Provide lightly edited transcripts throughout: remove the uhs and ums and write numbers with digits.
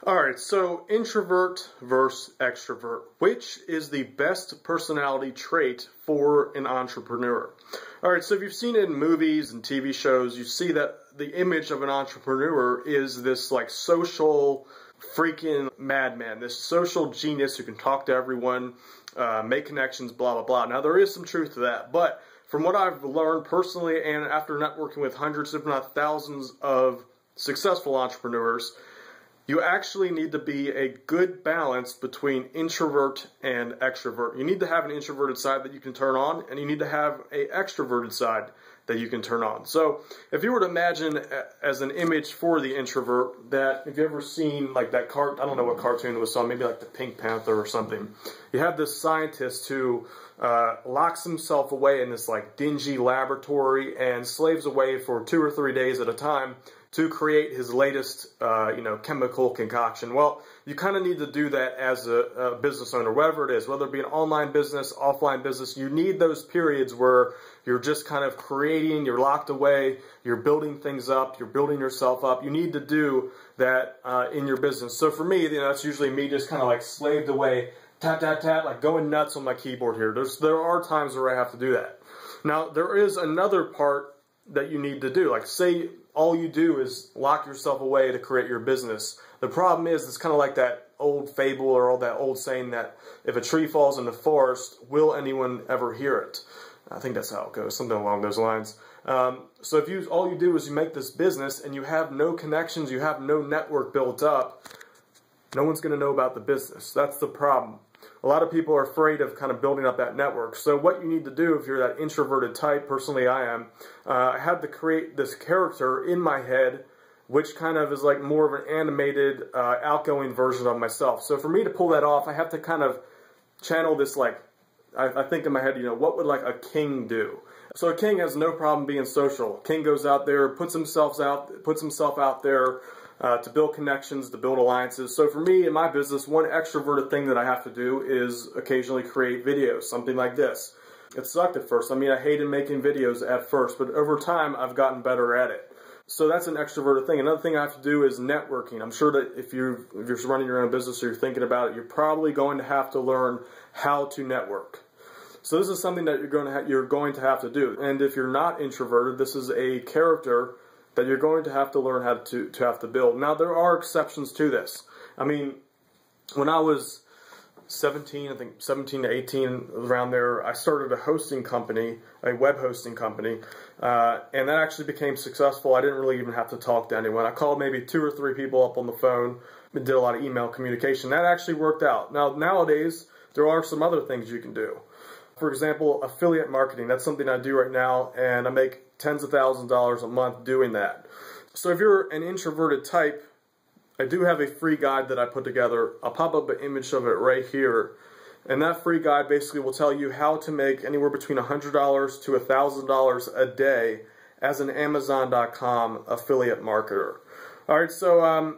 Alright, so introvert versus extrovert. Which is the best personality trait for an entrepreneur? Alright, so if you've seen it in movies and TV shows, you see that the image of an entrepreneur is this like social freaking madman, this social genius who can talk to everyone, make connections, blah, blah, blah. Now, there is some truth to that, but from what I've learned personally and after networking with hundreds, if not thousands of successful entrepreneurs, you actually need to be a good balance between introvert and extrovert. You need to have an introverted side that you can turn on, and you need to have an extroverted side that you can turn on. So if you were to imagine as an image for the introvert, that if you ever seen like that I don't know what cartoon it was on, maybe like the Pink Panther or something. You have this scientist who locks himself away in this like dingy laboratory and slaves away for 2 or 3 days at a time to create his latest, chemical concoction. Well, you kind of need to do that as a business owner, whatever it is, whether it be an online business, offline business. You need those periods where you're just kind of creating, you're locked away, you're building things up, you're building yourself up. You need to do that in your business. So for me, that's usually me just kind of like slaved away, tap, tap, tap, like going nuts on my keyboard here. There are times where I have to do that. Now, there is another part that you need to do. Like, say all you do is lock yourself away to create your business. The problem is, it's kind of like that old fable or all that old saying that if a tree falls in the forest, will anyone ever hear it? I think that's how it goes, something along those lines. So if all you do is you make this business and you have no connections, you have no network built up, no one's going to know about the business. That's the problem. A lot of people are afraid of kind of building up that network. So what you need to do if you're that introverted type, personally I am, I had to create this character in my head which kind of is like more of an animated, outgoing version of myself. So for me to pull that off, I have to kind of channel this like, I think in my head, what would like a king do? So a king has no problem being social. King goes out there, puts himself out there, to build connections, to build alliances. So for me, in my business, one extroverted thing that I have to do is occasionally create videos, something like this. It sucked at first. I mean, I hated making videos at first, but over time, I've gotten better at it. So that's an extroverted thing. Another thing I have to do is networking. I'm sure that if you're running your own business or you're thinking about it, you're probably going to have to learn how to network. So this is something that you're going to have to do. And if you're not introverted, this is a character that you're going to have to learn how to build. Now, there are exceptions to this. I mean, when I was 17, I think 17 to 18, around there, I started a hosting company, a web hosting company, and that actually became successful. I didn't really even have to talk to anyone. I called maybe 2 or 3 people up on the phone and did a lot of email communication. That actually worked out. Now, nowadays, there are some other things you can do. For example, affiliate marketing. That's something I do right now, and I make tens of thousands of dollars a month doing that. So if you're an introverted type, I do have a free guide that I put together. I'll pop up an image of it right here. And that free guide basically will tell you how to make anywhere between $100 to $1,000 a day as an Amazon.com affiliate marketer. Alright, so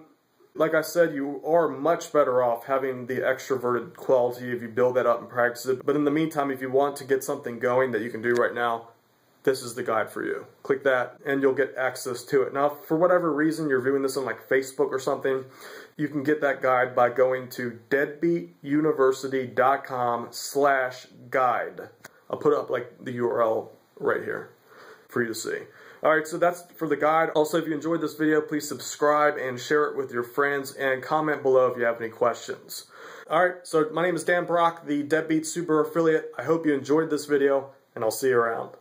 like I said, you are much better off having the extroverted quality if you build that up and practice it. But in the meantime, if you want to get something going that you can do right now, this is the guide for you. Click that and you'll get access to it. Now, for whatever reason you're viewing this on like Facebook or something, you can get that guide by going to deadbeatuniversity.com/guide. I'll put up like the URL right here for you to see. Alright, so that's for the guide. Also, if you enjoyed this video, please subscribe and share it with your friends and comment below if you have any questions. Alright, so my name is Dan Brock, the Deadbeat Super Affiliate. I hope you enjoyed this video, and I'll see you around.